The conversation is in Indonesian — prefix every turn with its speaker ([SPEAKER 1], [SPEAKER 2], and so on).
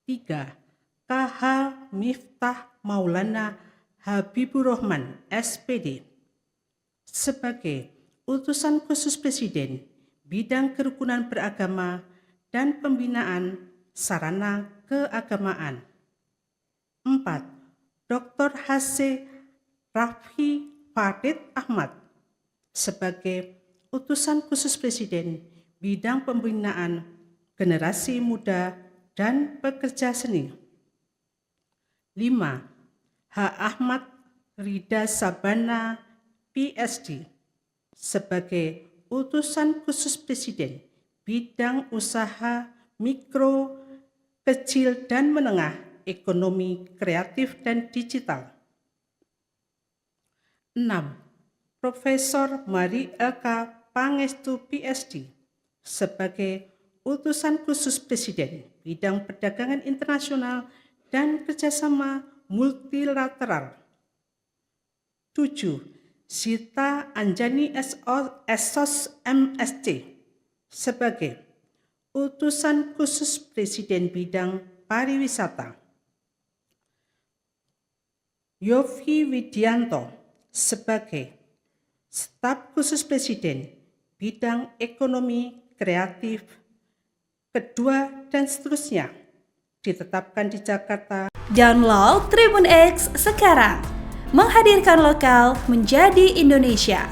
[SPEAKER 1] 3. KH Miftah Maulana Habibur Rahman, SPD, sebagai Utusan Khusus Presiden Bidang Kerukunan Beragama dan Pembinaan Sarana Keagamaan. 4. Dr. H.C. Raffi Farid Ahmad, sebagai Utusan Khusus Presiden Bidang Pembinaan Generasi Muda dan Pekerja Seni. 5. H. Ahmad Rida Sabana, PSD, sebagai Utusan Khusus Presiden Bidang Usaha Mikro, Kecil dan Menengah, Ekonomi Kreatif dan Digital. 6. Profesor Mari LK Pangestu, PSD, sebagai Utusan Khusus Presiden Bidang Perdagangan Internasional dan Kerjasama Multilateral. 7. Sita Anjani SOS MSc, sebagai Utusan Khusus Presiden Bidang Pariwisata. Yofi Widianto, sebagai Staf Khusus Presiden Bidang Ekonomi Kreatif, Kedua, dan seterusnya, ditetapkan di Jakarta.
[SPEAKER 2] Download Tribun X sekarang, menghadirkan lokal menjadi Indonesia.